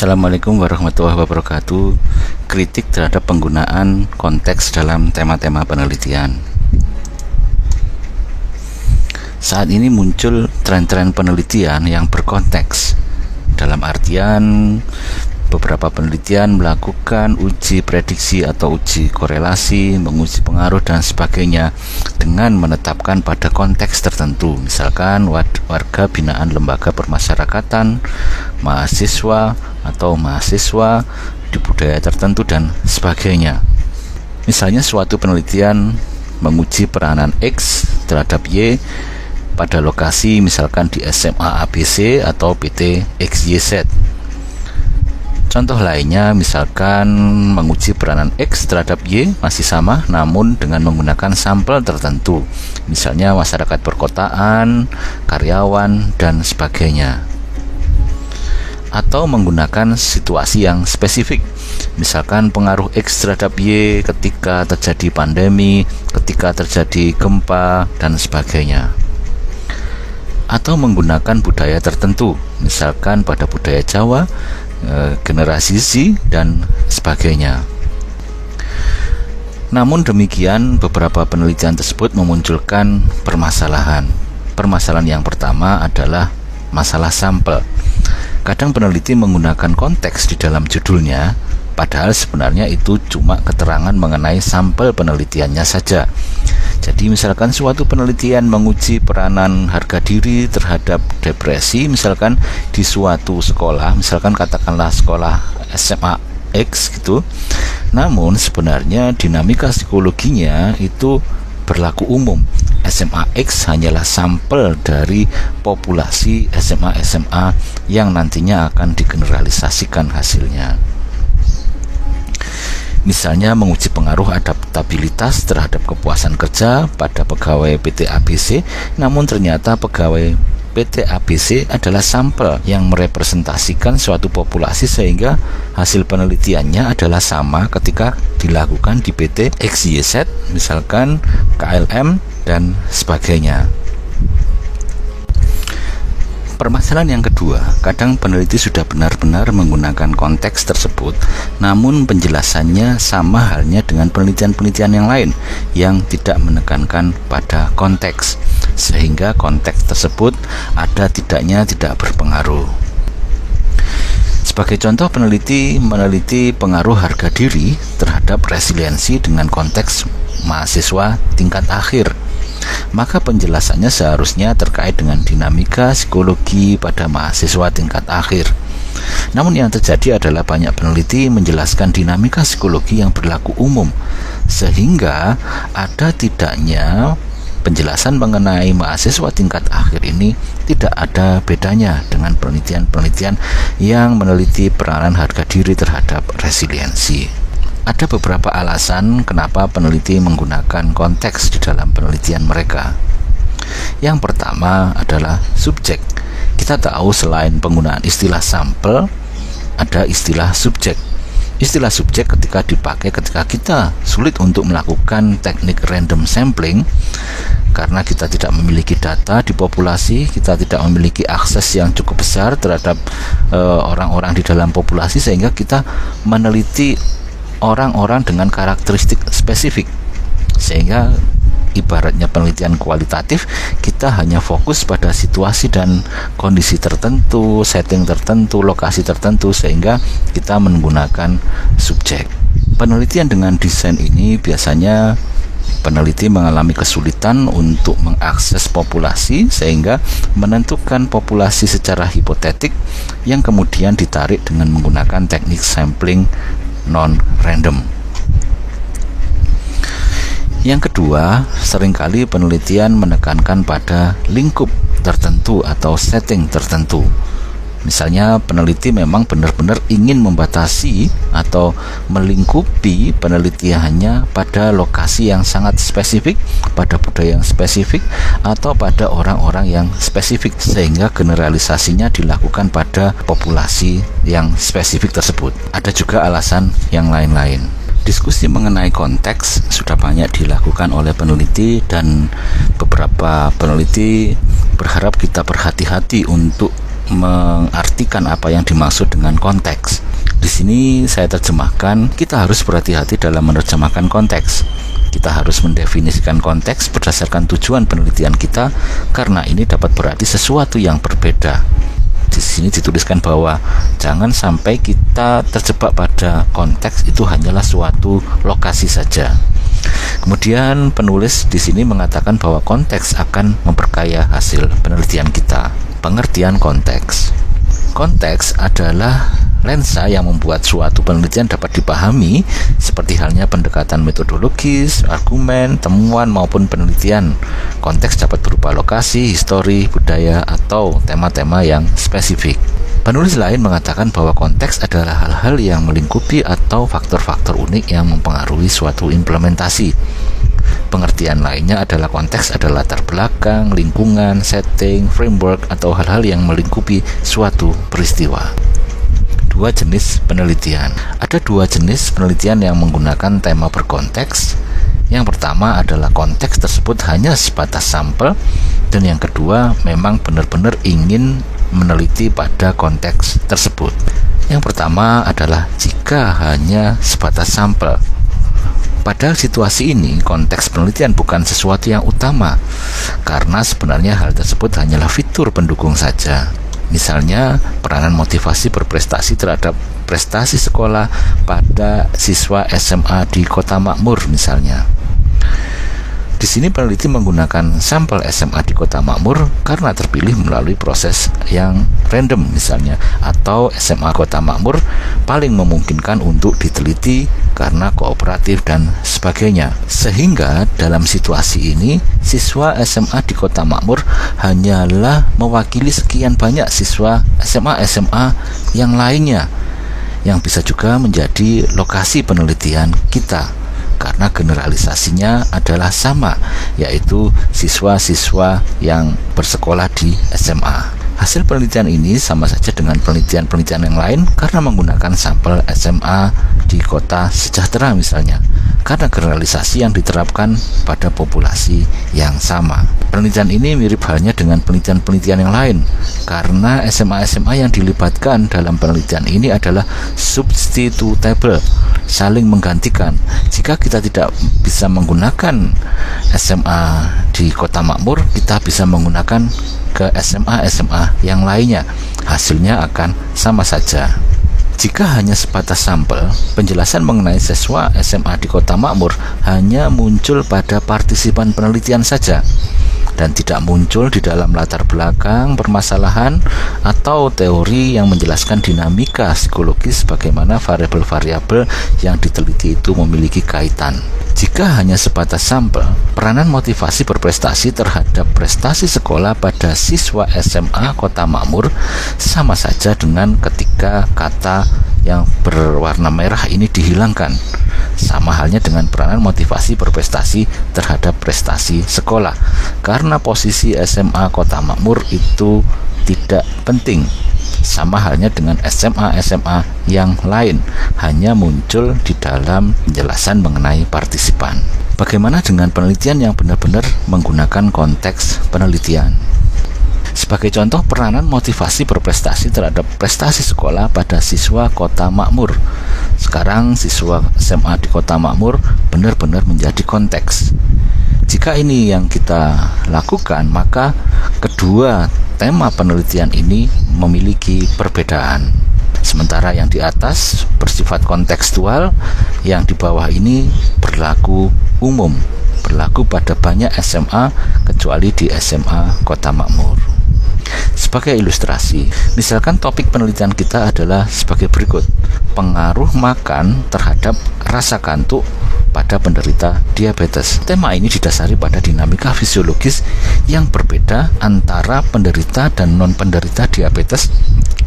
Assalamualaikum warahmatullahi wabarakatuh. Kritik terhadap penggunaan konteks dalam tema-tema penelitian. Saat ini muncul tren-tren penelitian yang berkonteks. Dalam artian, beberapa penelitian melakukan uji prediksi atau uji korelasi, menguji pengaruh dan sebagainya dengan menetapkan pada konteks tertentu, misalkan warga binaan lembaga permasyarakatan, mahasiswa atau mahasiswa di budaya tertentu dan sebagainya. Misalnya suatu penelitian menguji peranan X terhadap Y pada lokasi misalkan di SMA ABC atau PT XYZ. Contoh lainnya misalkan menguji peranan X terhadap Y masih sama namun dengan menggunakan sampel tertentu, misalnya masyarakat perkotaan, karyawan, dan sebagainya. Atau menggunakan situasi yang spesifik, misalkan pengaruh X terhadap Y ketika terjadi pandemi, ketika terjadi gempa, dan sebagainya. Atau menggunakan budaya tertentu, misalkan pada budaya Jawa, generasi Z, dan sebagainya. Namun demikian, beberapa penelitian tersebut memunculkan permasalahan. Permasalahan yang pertama adalah masalah sampel. Kadang peneliti menggunakan konteks di dalam judulnya, padahal sebenarnya itu cuma keterangan mengenai sampel penelitiannya saja. Jadi misalkan suatu penelitian menguji peranan harga diri terhadap depresi, misalkan di suatu sekolah, misalkan katakanlah sekolah SMA X gitu. Namun sebenarnya dinamika psikologinya itu berlaku umum. SMA X hanyalah sampel dari populasi SMA-SMA yang nantinya akan digeneralisasikan hasilnya. Misalnya menguji pengaruh adaptabilitas terhadap kepuasan kerja pada pegawai PT ABC, namun ternyata pegawai PT ABC adalah sampel yang merepresentasikan suatu populasi sehingga hasil penelitiannya adalah sama ketika dilakukan di PT XYZ, misalkan KLM, dan sebagainya. Permasalahan yang kedua, kadang peneliti sudah benar-benar menggunakan konteks tersebut, namun penjelasannya sama halnya dengan penelitian-penelitian yang lain yang tidak menekankan pada konteks, sehingga konteks tersebut ada tidaknya tidak berpengaruh. Sebagai contoh, peneliti meneliti pengaruh harga diri terhadap resiliensi dengan konteks mahasiswa tingkat akhir. Maka penjelasannya seharusnya terkait dengan dinamika psikologi pada mahasiswa tingkat akhir. Namun yang terjadi adalah banyak peneliti menjelaskan dinamika psikologi yang berlaku umum, sehingga ada tidaknya penjelasan mengenai mahasiswa tingkat akhir ini tidak ada bedanya dengan penelitian-penelitian yang meneliti peranan harga diri terhadap resiliensi. Ada beberapa alasan kenapa peneliti menggunakan konteks di dalam penelitian mereka. Yang pertama adalah subjek. Kita tahu selain penggunaan istilah sampel, ada istilah subjek. Istilah subjek ketika dipakai ketika kita sulit untuk melakukan teknik random sampling, karena kita tidak memiliki data di populasi, kita tidak memiliki akses yang cukup besar terhadap orang-orang di dalam populasi, sehingga kita meneliti orang-orang dengan karakteristik spesifik, sehingga ibaratnya penelitian kualitatif, kita hanya fokus pada situasi dan kondisi tertentu, setting tertentu, lokasi tertentu, sehingga kita menggunakan subjek. Penelitian dengan desain ini biasanya peneliti mengalami kesulitan untuk mengakses populasi, sehingga menentukan populasi secara hipotetik yang kemudian ditarik dengan menggunakan teknik sampling non-random. Yang kedua, seringkali penelitian menekankan pada lingkup tertentu atau setting tertentu. Misalnya peneliti memang benar-benar ingin membatasi atau melingkupi penelitiannya pada lokasi yang sangat spesifik, pada budaya yang spesifik, atau pada orang-orang yang spesifik, sehingga generalisasinya dilakukan pada populasi yang spesifik tersebut. Ada juga alasan yang lain-lain. Diskusi mengenai konteks sudah banyak dilakukan oleh peneliti, dan beberapa peneliti berharap kita berhati-hati untuk mengartikan apa yang dimaksud dengan konteks. Di sini saya terjemahkan, kita harus berhati-hati dalam menerjemahkan konteks. Kita harus mendefinisikan konteks berdasarkan tujuan penelitian kita, karena ini dapat berarti sesuatu yang berbeda. Di sini dituliskan bahwa jangan sampai kita terjebak pada konteks itu hanyalah suatu lokasi saja. Kemudian penulis di sini mengatakan bahwa konteks akan memperkaya hasil penelitian kita. Pengertian konteks. Konteks adalah lensa yang membuat suatu penelitian dapat dipahami, seperti halnya pendekatan metodologis, argumen, temuan maupun penelitian. Konteks dapat berupa lokasi, histori, budaya, atau tema-tema yang spesifik. Penulis lain mengatakan bahwa konteks adalah hal-hal yang melingkupi atau faktor-faktor unik yang mempengaruhi suatu implementasi. Pengertian lainnya adalah konteks adalah latar belakang, lingkungan, setting, framework, atau hal-hal yang melingkupi suatu peristiwa. Dua jenis penelitian. Ada dua jenis penelitian yang menggunakan tema berkonteks. Yang pertama adalah konteks tersebut hanya sebatas sampel, dan yang kedua memang benar-benar ingin meneliti pada konteks tersebut. Yang pertama adalah jika hanya sebatas sampel. Pada situasi ini, konteks penelitian bukan sesuatu yang utama, karena sebenarnya hal tersebut hanyalah fitur pendukung saja. Misalnya, peranan motivasi berprestasi terhadap prestasi sekolah pada siswa SMA di Kota Makmur misalnya. Di sini peneliti menggunakan sampel SMA di Kota Makmur karena terpilih melalui proses yang random misalnya, atau SMA Kota Makmur paling memungkinkan untuk diteliti karena kooperatif dan sebagainya. Sehingga dalam situasi ini, siswa SMA di Kota Makmur hanyalah mewakili sekian banyak siswa SMA-SMA yang lainnya, yang bisa juga menjadi lokasi penelitian kita, karena generalisasinya adalah sama, yaitu siswa-siswa yang bersekolah di SMA. Hasil penelitian ini sama saja dengan penelitian-penelitian yang lain karena menggunakan sampel SMA di kota sejahtera misalnya, karena generalisasi yang diterapkan pada populasi yang sama. Penelitian ini mirip halnya dengan penelitian-penelitian yang lain, karena SMA-SMA yang dilibatkan dalam penelitian ini adalah substitutable, saling menggantikan. Jika kita tidak bisa menggunakan SMA di Kota Makmur, kita bisa menggunakan ke SMA-SMA yang lainnya. Hasilnya akan sama saja. Jika hanya sebatas sampel, penjelasan mengenai siswa SMA di Kota Makmur hanya muncul pada partisipan penelitian saja, dan tidak muncul di dalam latar belakang permasalahan atau teori yang menjelaskan dinamika psikologis bagaimana variabel-variabel yang diteliti itu memiliki kaitan. Jika hanya sebatas sampel, peranan motivasi berprestasi terhadap prestasi sekolah pada siswa SMA Kota Makmur sama saja dengan ketika kata yang berwarna merah ini dihilangkan. Sama halnya dengan peranan motivasi berprestasi terhadap prestasi sekolah, karena posisi SMA Kota Makmur itu tidak penting. Sama halnya dengan SMA-SMA yang lain, hanya muncul di dalam penjelasan mengenai partisipan. Bagaimana dengan penelitian yang benar-benar menggunakan konteks penelitian? Sebagai contoh, peranan motivasi berprestasi terhadap prestasi sekolah pada siswa Kota Makmur. Sekarang siswa SMA di Kota Makmur benar-benar menjadi konteks. Jika ini yang kita lakukan, maka kedua tema penelitian ini memiliki perbedaan. Sementara yang di atas bersifat kontekstual, yang di bawah ini berlaku umum, berlaku pada banyak SMA kecuali di SMA Kota Makmur. Sebagai ilustrasi, misalkan topik penelitian kita adalah sebagai berikut: pengaruh makan terhadap rasa kantuk pada penderita diabetes. Tema ini didasari pada dinamika fisiologis yang berbeda antara penderita dan non-penderita diabetes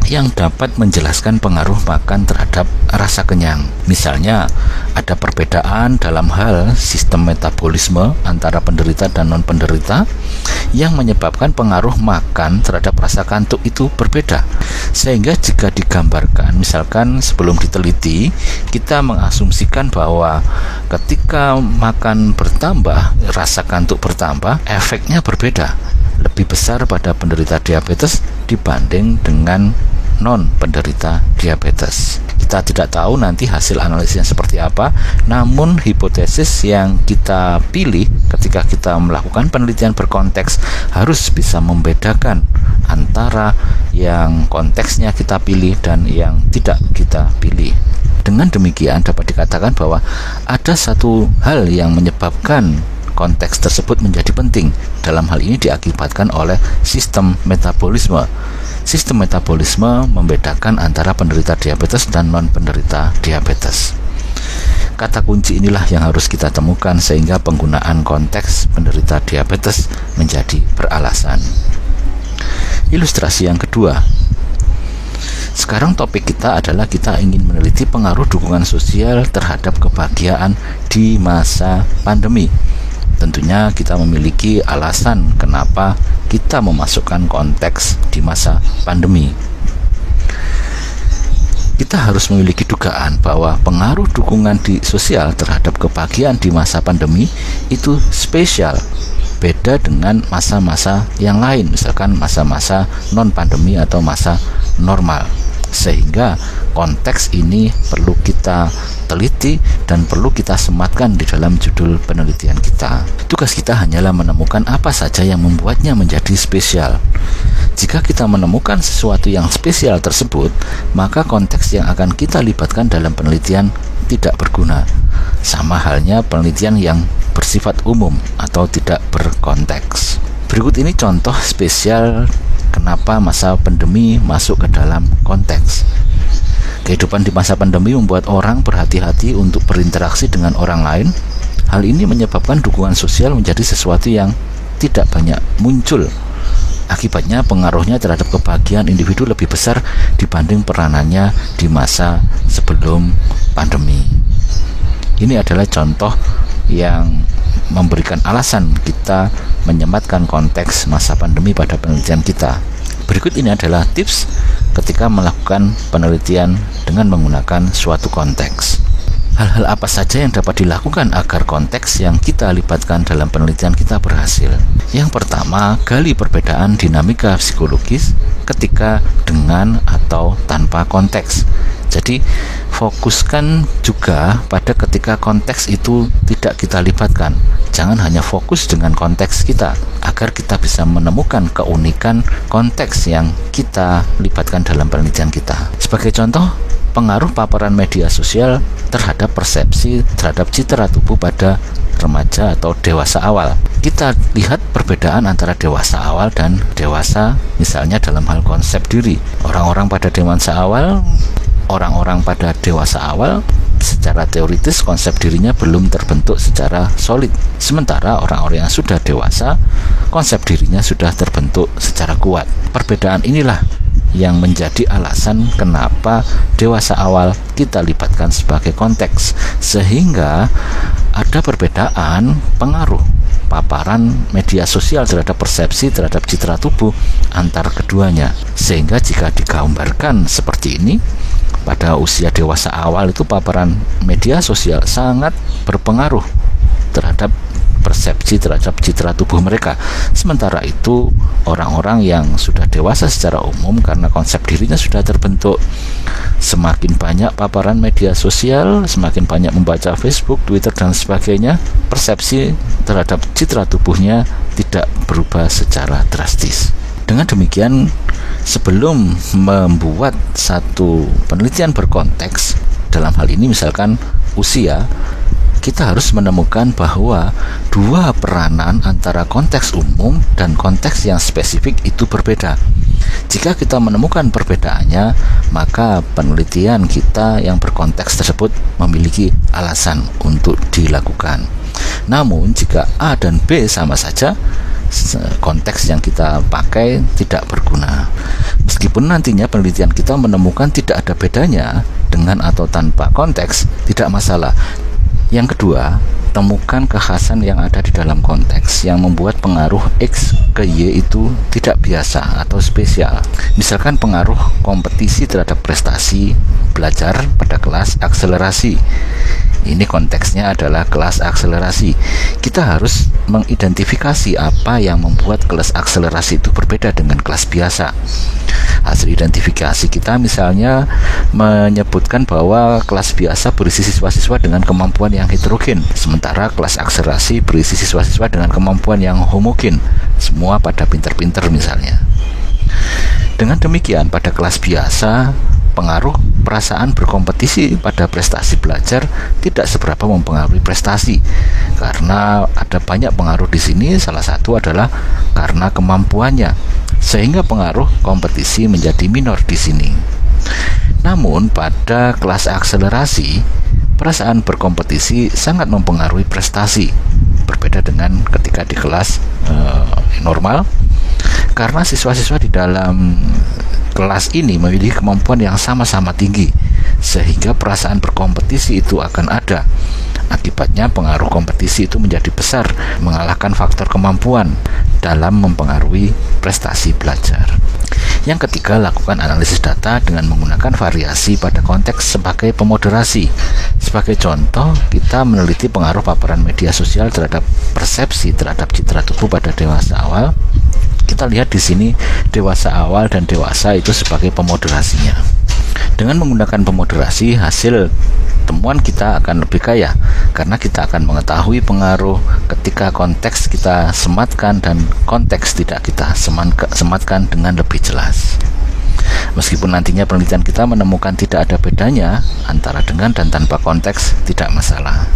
yang dapat menjelaskan pengaruh makan terhadap rasa kenyang. Misalnya, ada perbedaan dalam hal sistem metabolisme antara penderita dan non-penderita yang menyebabkan pengaruh makan terhadap rasa kantuk itu berbeda. Sehingga jika digambarkan, misalkan sebelum diteliti, kita mengasumsikan bahwa ketika makan bertambah, rasa kantuk bertambah, efeknya berbeda. Lebih besar pada penderita diabetes dibanding dengan non penderita diabetes. Kita tidak tahu nanti hasil analisisnya seperti apa, namun hipotesis yang kita pilih ketika kita melakukan penelitian berkonteks harus bisa membedakan antara yang konteksnya kita pilih dan yang tidak kita pilih. Dengan demikian dapat dikatakan bahwa ada satu hal yang menyebabkan konteks tersebut menjadi penting. Dalam hal ini diakibatkan oleh sistem metabolisme. Sistem metabolisme membedakan antara penderita diabetes dan non-penderita diabetes. Kata kunci inilah yang harus kita temukan sehingga penggunaan konteks penderita diabetes menjadi beralasan. Ilustrasi yang kedua. Sekarang topik kita adalah kita ingin meneliti pengaruh dukungan sosial terhadap kebahagiaan di masa pandemi. Tentunya kita memiliki alasan kenapa kita memasukkan konteks di masa pandemi. Kita harus memiliki dugaan bahwa pengaruh dukungan di sosial terhadap kebahagiaan di masa pandemi itu spesial, beda dengan masa-masa yang lain, misalkan masa-masa non-pandemi atau masa normal. Sehingga konteks ini perlu kita teliti dan perlu kita sematkan di dalam judul penelitian kita. Tugas kita hanyalah menemukan apa saja yang membuatnya menjadi spesial. Jika kita menemukan sesuatu yang spesial tersebut, maka konteks yang akan kita libatkan dalam penelitian tidak berguna. Sama halnya penelitian yang bersifat umum atau tidak berkonteks. Berikut ini contoh spesial kenapa masa pandemi masuk ke dalam konteks. Kehidupan di masa pandemi membuat orang berhati-hati untuk berinteraksi dengan orang lain. Hal ini menyebabkan dukungan sosial menjadi sesuatu yang tidak banyak muncul. Akibatnya pengaruhnya terhadap kebahagiaan individu lebih besar dibanding peranannya di masa sebelum pandemi. Ini adalah contoh yang memberikan alasan kita menyematkan konteks masa pandemi pada penelitian kita. Berikut ini adalah tips ketika melakukan penelitian dengan menggunakan suatu konteks. Hal-hal apa saja yang dapat dilakukan agar konteks yang kita libatkan dalam penelitian kita berhasil? Yang pertama, gali perbedaan dinamika psikologis ketika dengan atau tanpa konteks. Jadi, fokuskan juga pada ketika konteks itu tidak kita libatkan. Jangan hanya fokus dengan konteks kita, agar kita bisa menemukan keunikan konteks yang kita libatkan dalam penelitian kita. Sebagai contoh, pengaruh paparan media sosial terhadap persepsi terhadap citra tubuh pada remaja atau dewasa awal. Kita lihat perbedaan antara dewasa awal dan dewasa, misalnya dalam hal konsep diri. Orang-orang pada dewasa awal secara teoritis konsep dirinya belum terbentuk secara solid. Sementara orang-orang yang sudah dewasa, konsep dirinya sudah terbentuk secara kuat. Perbedaan inilah yang menjadi alasan kenapa dewasa awal kita libatkan sebagai konteks, sehingga ada perbedaan pengaruh paparan media sosial terhadap persepsi terhadap citra tubuh antar keduanya. Sehingga jika digambarkan seperti ini, pada usia dewasa awal itu paparan media sosial sangat berpengaruh terhadap persepsi terhadap citra tubuh mereka. Sementara itu orang-orang yang sudah dewasa secara umum, karena konsep dirinya sudah terbentuk, semakin banyak paparan media sosial, semakin banyak membaca Facebook, Twitter dan sebagainya, persepsi terhadap citra tubuhnya tidak berubah secara drastis. Dengan demikian, sebelum membuat satu penelitian berkonteks, dalam hal ini misalkan usia, kita harus menemukan bahwa dua peranan antara konteks umum dan konteks yang spesifik itu berbeda. Jika kita menemukan perbedaannya, maka penelitian kita yang berkonteks tersebut memiliki alasan untuk dilakukan. Namun jika A dan B sama saja, konteks yang kita pakai tidak berguna. Meskipun nantinya penelitian kita menemukan tidak ada bedanya dengan atau tanpa konteks, tidak masalah. Yang kedua, temukan kekhasan yang ada di dalam konteks yang membuat pengaruh X ke Y itu tidak biasa atau spesial. Misalkan pengaruh kompetisi terhadap prestasi belajar pada kelas akselerasi. Ini konteksnya adalah kelas akselerasi. Kita harus mengidentifikasi apa yang membuat kelas akselerasi itu berbeda dengan kelas biasa. Hasil identifikasi kita misalnya menyebutkan bahwa kelas biasa berisi siswa-siswa dengan kemampuan yang heterogen, sementara kelas akselerasi berisi siswa-siswa dengan kemampuan yang homogen, semua pada pinter-pinter misalnya. Dengan demikian, pada kelas biasa, pengaruh perasaan berkompetisi pada prestasi belajar tidak seberapa mempengaruhi prestasi, karena ada banyak pengaruh di sini. Salah satu adalah karena kemampuannya, sehingga pengaruh kompetisi menjadi minor di sini. Namun pada kelas akselerasi, perasaan berkompetisi sangat mempengaruhi prestasi, berbeda dengan ketika di kelas normal, karena siswa-siswa di dalam kelas ini memiliki kemampuan yang sama-sama tinggi, sehingga perasaan berkompetisi itu akan ada. Akibatnya pengaruh kompetisi itu menjadi besar, mengalahkan faktor kemampuan dalam mempengaruhi prestasi belajar. Yang ketiga, lakukan analisis data dengan menggunakan variasi pada konteks sebagai pemoderasi. Sebagai contoh, kita meneliti pengaruh paparan media sosial terhadap persepsi terhadap citra tubuh pada dewasa awal. Kita lihat di sini dewasa awal dan dewasa itu sebagai pemoderasinya. Dengan menggunakan pemoderasi, hasil temuan kita akan lebih kaya, karena kita akan mengetahui pengaruh ketika konteks kita sematkan dan konteks tidak kita sematkan dengan lebih jelas. Meskipun nantinya penelitian kita menemukan tidak ada bedanya antara dengan dan tanpa konteks, tidak masalah.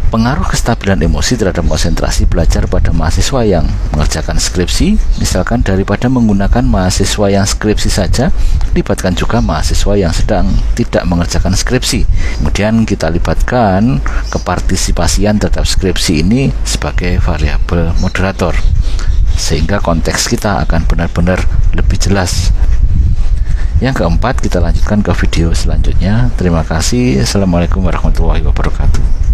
Pengaruh kestabilan emosi terhadap konsentrasi belajar pada mahasiswa yang mengerjakan skripsi, misalkan daripada menggunakan mahasiswa yang skripsi saja, libatkan juga mahasiswa yang sedang tidak mengerjakan skripsi. Kemudian kita libatkan kepartisipasian terhadap skripsi ini sebagai variabel moderator, sehingga konteks kita akan benar-benar lebih jelas. Yang keempat, kita lanjutkan ke video selanjutnya. Terima kasih. Assalamualaikum warahmatullahi wabarakatuh.